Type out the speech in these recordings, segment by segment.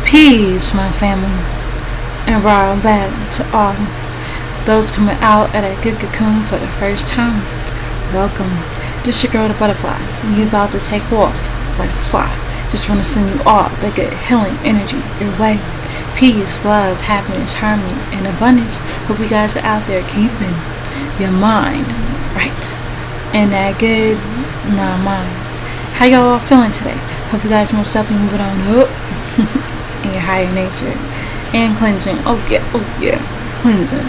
Peace, my family, and right back to all those coming out at a good cocoon for the first time. Welcome. This your girl, the butterfly. We about to take off. Let's fly. Just want to send you all the good healing energy your way. Peace, love, happiness, harmony, and abundance. Hope you guys are out there keeping your mind right and that good mind. How y'all all feeling today? Hope you guys most definitely moving on up in your higher nature and cleansing. Oh yeah, cleansing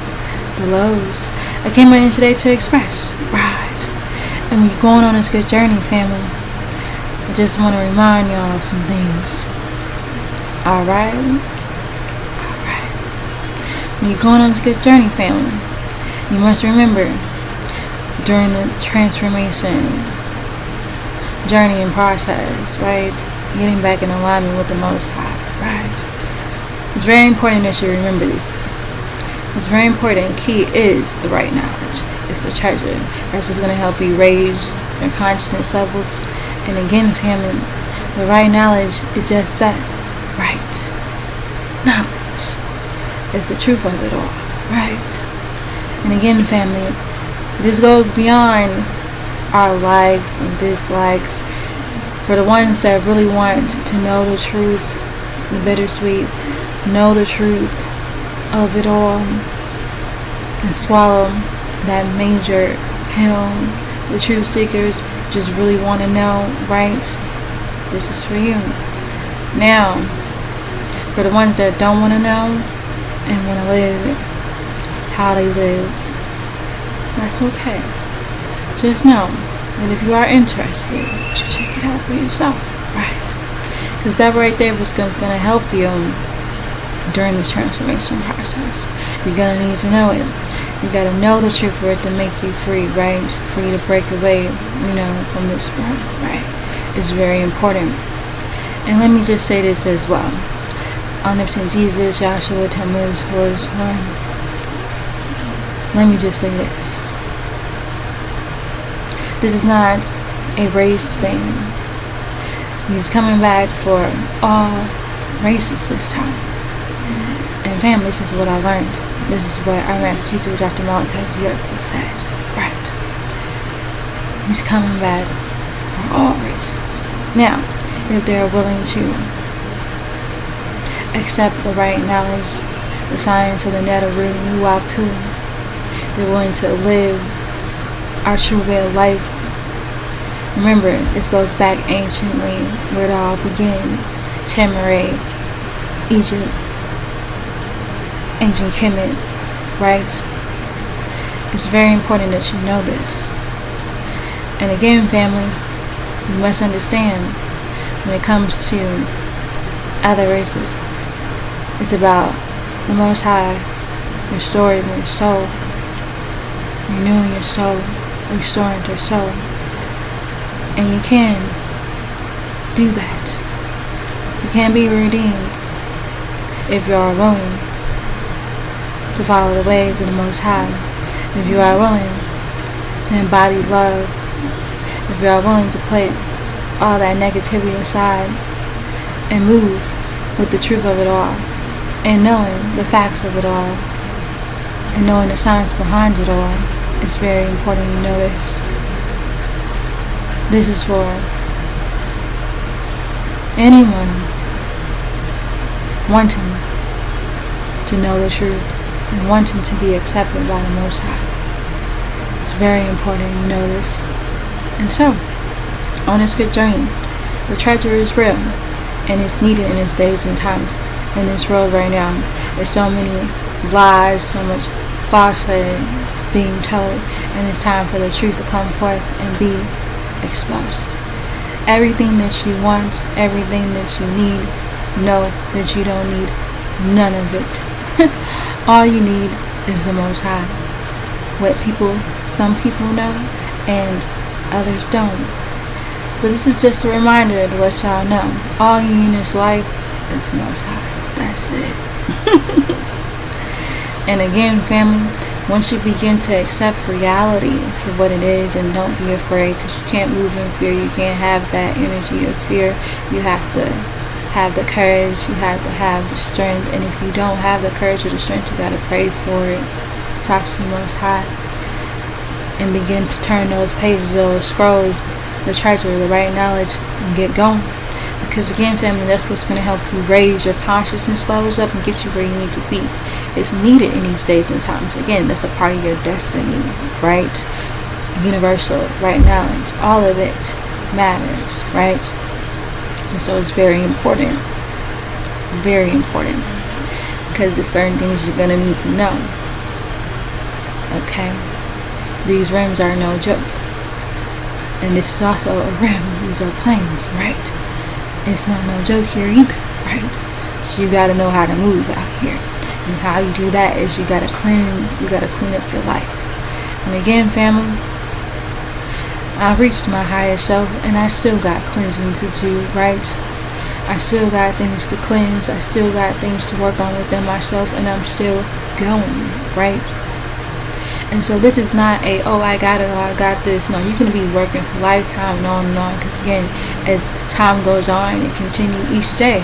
the lows. I came in today to express, right? And we're going on this good journey, family. I just want to remind y'all some things. Alright. When you're going on this good journey, family, you must remember during the transformation journey and process, right? Getting back in alignment with the Most High, right? It's very important that you remember this. It's very important. Key is the right knowledge. It's the treasure. That's what's going to help you raise your consciousness levels. And again, family, the right knowledge is just that, right knowledge. It's the truth of it all, right? And again, family, this goes beyond our likes and dislikes. For the ones that really want to know the truth, the bittersweet, know the truth of it all, and swallow that major pill. The truth seekers just really want to know, right? This is for you. Now, for the ones that don't want to know and want to live how they live, that's okay. Just know that if you are interested, you should check it out for yourself, right? Because that right there was going to help you during this transformation process. You're going to need to know it. You got to know the truth for it to make you free, right? For you to break away, from this world, right? It's very important. And let me just say this as well. Omnipotent Jesus, Yahshua, Tammuz, Horus, Horn. Let me just say this. This is not a race thing. He's coming back for all races this time. And fam, this is what I learned. This is what our master teacher, Dr. Malachi, said. Right. He's coming back for all races. Now, if they're willing to accept the right knowledge, the science of the Netaru, Nuwapu, they're willing to live our true way of life. Remember, this goes back anciently where it all began. Tamaray, Egypt, ancient Kemet, right? It's very important that you know this. And again, family, you must understand when it comes to other races, it's about the Most High restoring your soul, renewing your soul, restoring your soul. And you can do that. You can be redeemed if you are willing to follow the ways of the Most High. If you are willing to embody love. If you are willing to put all that negativity aside and move with the truth of it all, and knowing the facts of it all, and knowing the science behind it all, it's very important you know this. This is for anyone wanting to know the truth and wanting to be accepted by the Most High. It's very important you know this. And so, on this good journey, the treasure is real and it's needed in its days and times. In this world right now, there's so many lies, so much falsehood being told, and it's time for the truth to come forth and be exposed. Everything that you want, everything that you need, know that you don't need none of it. All you need is the Most High. What some people know and others don't. But this is just a reminder to let y'all know, all you need in this life is the Most High. That's it. And again, family, once you begin to accept reality for what it is, and don't be afraid, because you can't move in fear. You can't have that energy of fear. You have to have the courage, you have to have the strength. And if you don't have the courage or the strength, you got to pray for it. Talk to the Most High and begin to turn those pages, those scrolls, the treasure, the right knowledge, and get going. Because again, family, that's what's going to help you raise your consciousness levels up and get you where you need to be. It's needed in these days and times. Again, that's a part of your destiny, right? Universal, right knowledge, all of it matters, right? And so it's very important, because there's certain things you're going to need to know. Okay? These rims are no joke. And this is also a rim. These are planes, right? It's not no joke here either, right? So you got to know how to move out here. And how you do that is you got to cleanse, you got to clean up your life. And again, family, I've reached my higher self, and I still got cleansing to do, right? I still got things to cleanse. I still got things to work on within myself, and I'm still going, right? And so this is not a, oh, I got it, or I got this. No, you're going to be working for lifetime and on. Because again, as time goes on, you continue each day.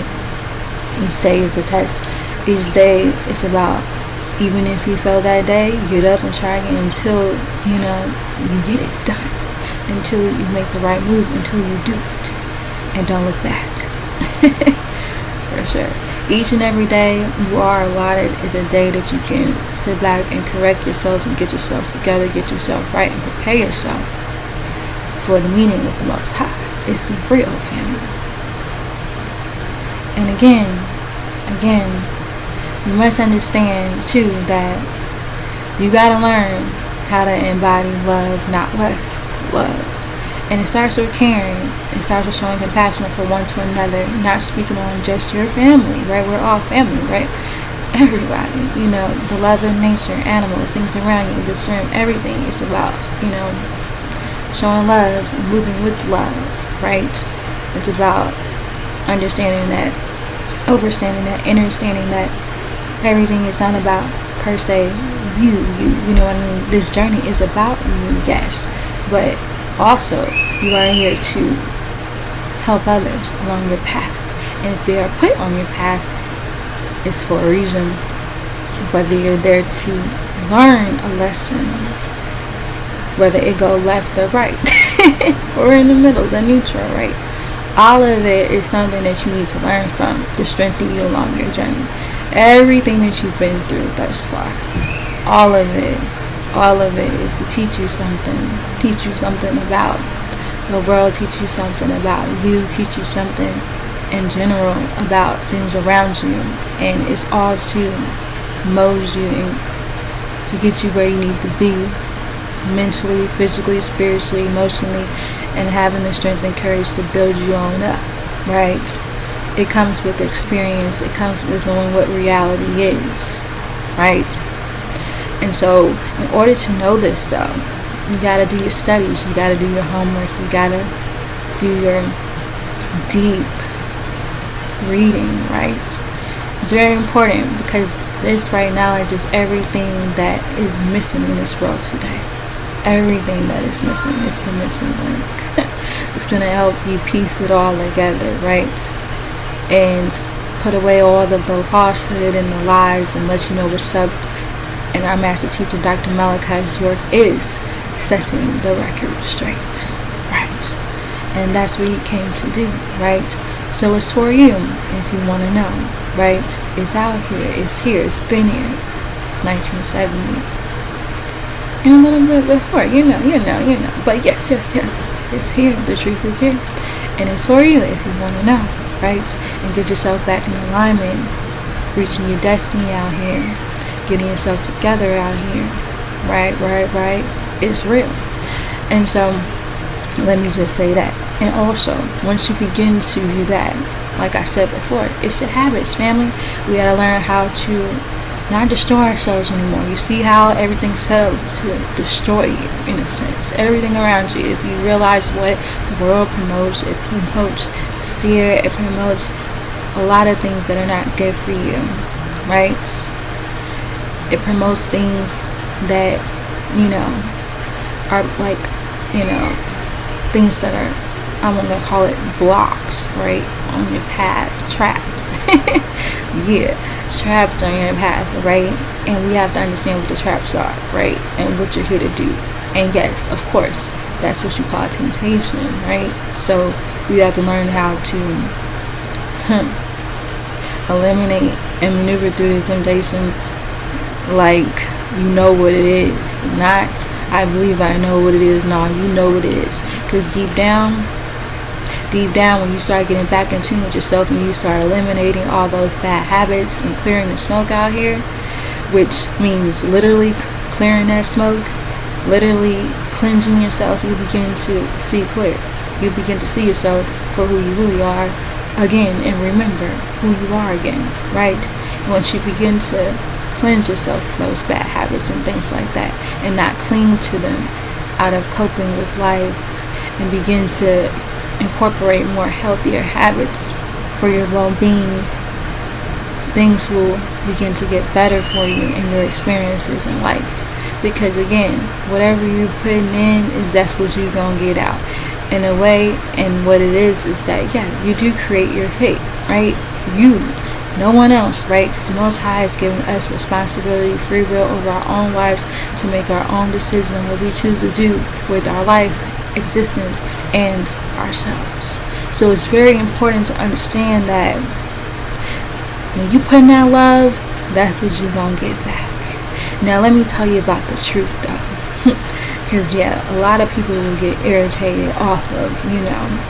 Each day is a test. Each day is about, even if you fail that day, you get up and try again until, you get it done. Until you make the right move, until you do it. And don't look back. For sure. Each and every day you are allotted is a day that you can sit back and correct yourself and get yourself together, get yourself right, and prepare yourself for the meeting with the Most High. It's the real, family. And again, you must understand too that you gotta learn how to embody love, not lust, love. And it starts with caring. It starts with showing compassion for one to another. Not speaking on just your family, right? We're all family, right? Everybody, the love of nature, animals, things around you, this room, everything. It's about, showing love and moving with love, right? It's about understanding that, understanding that everything is not about, per se, you know what I mean? This journey is about you, yes. But also, you are here to help others along your path. And if they are put on your path, it's for a reason. Whether you're there to learn a lesson, whether it go left or right, or in the middle, the neutral, right? All of it is something that you need to learn from to strengthen you along your journey. Everything that you've been through thus far, all of it is to teach you something about the world, teach you something about you, teach you something in general about things around you. And it's all to mold you and to get you where you need to be, mentally, physically, spiritually, emotionally, and having the strength and courage to build you on up, right? It comes with experience. It comes with knowing what reality is, right? And so, in order to know this stuff, you gotta do your studies, you gotta do your homework, you gotta do your deep reading, right? It's very important because this right knowledge is everything that is missing in this world today. Everything that is missing is the missing link. It's gonna help you piece it all together, right? And put away all the falsehood and the lies and let you know what's up. And our master teacher, Dr. Malachi's work is setting the record straight, right? And that's what he came to do, right? So it's for you if you want to know, right? It's out here, it's here, it's been here since 1970. And a little bit before, you know. But yes, it's here, the truth is here. And it's for you if you want to know, right? And get yourself back in alignment, reaching your destiny out here. Getting yourself together out here, right? It's real. And so, let me just say that. And also, once you begin to do that, like I said before, it's your habits, family. We gotta learn how to not destroy ourselves anymore. You see how everything's set up to destroy you, in a sense. Everything around you. If you realize what the world promotes, it promotes fear. It promotes a lot of things that are not good for you, right? It promotes things that, are like, things that are, I'm going to call it blocks, right, on your path, traps. Yeah, traps on your path, right? And we have to understand what the traps are, right? And what you're here to do. And yes, of course, that's what you call temptation, right? So we have to learn how to eliminate and maneuver through the temptation like you know what it is. Not, I believe I know what it is. No, you know what it is. Because deep down, when you start getting back in tune with yourself and you start eliminating all those bad habits and clearing the smoke out here, which means literally clearing that smoke, literally cleansing yourself, you begin to see clear. You begin to see yourself for who you really are again, and remember who you are again, right? Once you begin to cleanse yourself from those bad habits and things like that, and not cling to them out of coping with life, and begin to incorporate more healthier habits for your well-being, things will begin to get better for you in your experiences in life. Because again, whatever you're putting in that's what you're gonna get out in a way. And what it is that, yeah, you do create your fate, right? You, no one else, right? Because the Most High has given us responsibility, free will over our own lives to make our own decision what we choose to do with our life, existence, and ourselves. So it's very important to understand that when you put in that love, that's what you're gonna get back. Now let me tell you about the truth though. Because yeah, a lot of people will get irritated off of,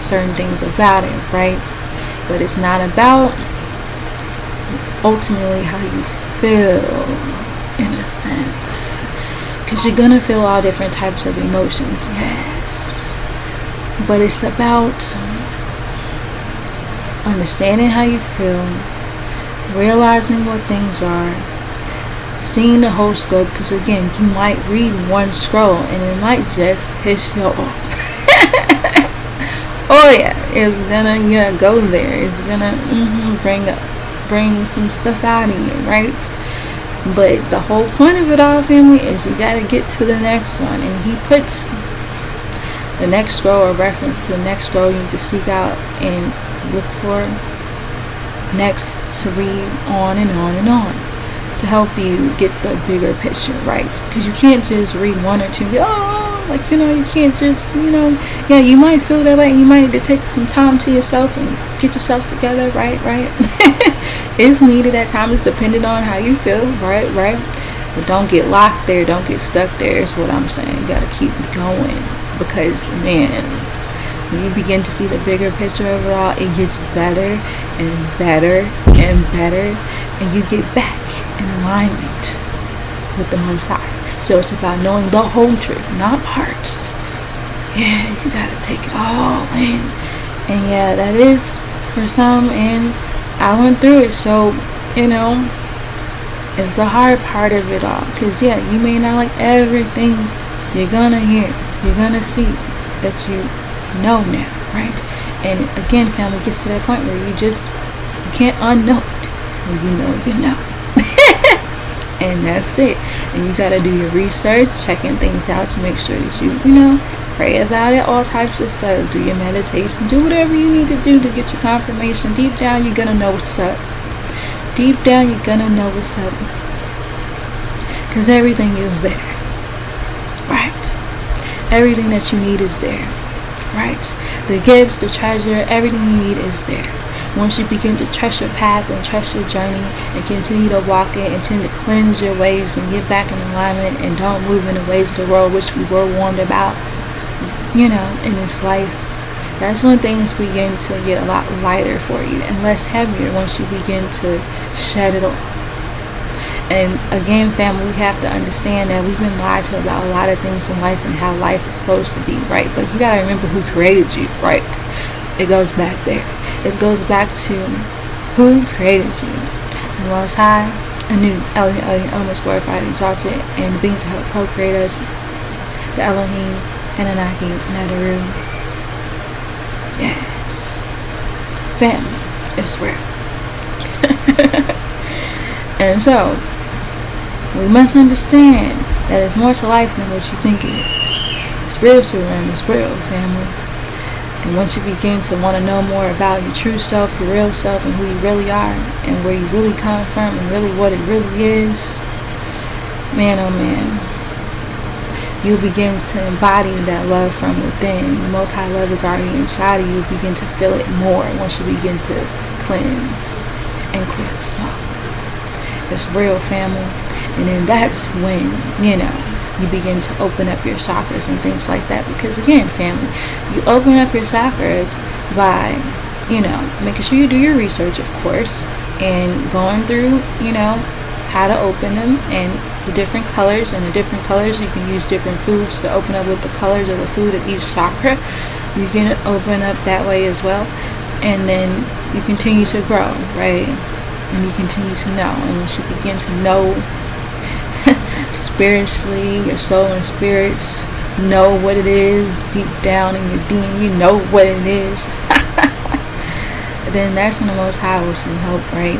certain things about it, right? But it's not about ultimately how you feel, in a sense. Because you're gonna feel all different types of emotions, yes. But it's about understanding how you feel, realizing what things are, seeing the whole scope. Because again, you might read one scroll and it might just piss you off. Oh yeah, it's gonna go there. It's gonna bring some stuff out of you, right? But the whole point of it all, family, is you gotta get to the next one. And he puts the next scroll, or reference to the next scroll you need to seek out and look for next to read on and on and on, to help you get the bigger picture, right? Because you can't just read one or two, you can't just, yeah, you might feel that way, you might need to take some time to yourself and get yourself together, right? It's needed at times, depending on how you feel, right? But don't get locked there, don't get stuck there, is what I'm saying. You gotta keep going, because man, when you begin to see the bigger picture overall, it gets better and better and better, and you get back in alignment with the Most High. So it's about knowing the whole truth, not parts. Yeah, you gotta take it all in. And yeah, that is for some, and I went through it, so it's the hard part of it all. Because yeah, you may not like everything you're gonna hear, you're gonna see, that you know now, right? And again, family, gets to that point where you can't unknow it. When you know. And that's it. And you gotta do your research, checking things out to make sure that you pray about it, all types of stuff. Do your meditation, do whatever you need to do to get your confirmation. Deep down, you're gonna know what's up. Deep down, you're gonna know what's up. Because everything is there, right? Everything that you need is there, right? The gifts, the treasure, everything you need is there. Once you begin to trust your path and trust your journey and continue to walk it and tend to cleanse your ways and get back in alignment and don't move in the ways of the world, which we were warned about, in this life, that's when things begin to get a lot lighter for you and less heavier once you begin to shed it off. And again, family, we have to understand that we've been lied to about a lot of things in life and how life is supposed to be, right? But you gotta remember who created you, right? It goes back there. It goes back to who created you. The Most High, anew, almost glorified and exalted, and being to help procreate us, the Elohim, Anunnaki, Nadaru. Yes. Family is real. And so, we must understand that there's more to life than what you think it is. The spiritual realm is real, family. And once you begin to want to know more about your true self, your real self, and who you really are, and where you really come from, and really what it really is, man, oh man, you'll begin to embody that love from within. The Most High love is already inside of you. You begin to feel it more once you begin to cleanse and clear the smoke. It's real, family. And then that's when, you begin to open up your chakras and things like that. Because again, family, you open up your chakras by, making sure you do your research, of course, and going through, how to open them and the different colors. And the different colors, you can use different foods to open up with the colors of the food of each chakra. You can open up that way as well. And then you continue to grow, right? And you continue to know. And once you begin to know spiritually, your soul and spirits know what it is deep down in your being, you know what it is, then that's when the Most High will send help, right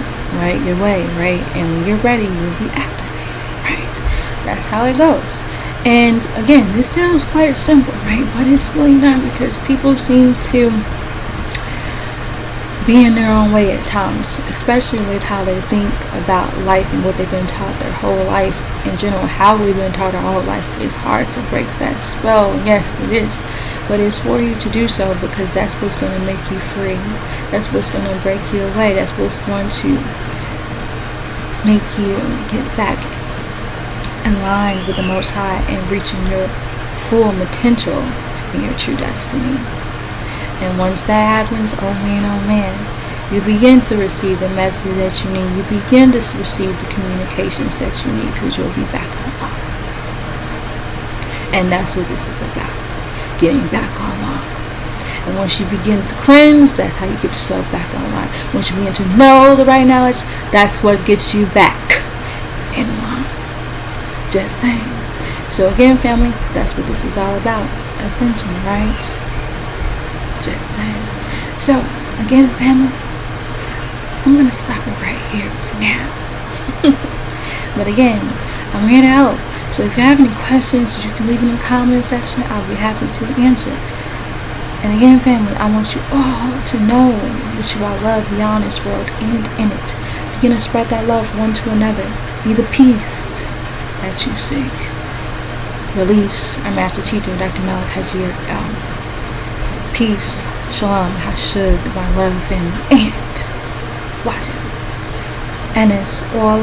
your way, right? And when you're ready, you'll be activated, right? That's how it goes. And again, this sounds quite simple, right? But it's really not, because people seem to be in their own way at times, especially with how they think about life and what they've been taught their whole life. In general, how we've been taught our whole life. It's hard to break that spell. Yes, it is. But it's for you to do so, because that's what's going to make you free. That's what's going to break you away. That's what's going to make you get back in line with the Most High and reaching your full potential and your true destiny. And once that happens, oh man, you begin to receive the message that you need. You begin to receive the communications that you need, because you'll be back online. And that's what this is about, getting back online. And once you begin to cleanse, that's how you get yourself back online. Once you begin to know the right knowledge, that's what gets you back in line. Just saying. So again, family, that's what this is all about. Ascension, right? Just saying. So again, family, I'm going to stop it right here for now. But again, I'm here to help. So if you have any questions, you can leave in the comment section. I'll be happy to answer. And again, family, I want you all to know that you are loved beyond this world and in it. Begin to spread that love one to another. Be the peace that you seek. Release our master teacher, Dr. Malachi. Peace, shalom, hashud, divine love, and Watu. And it's all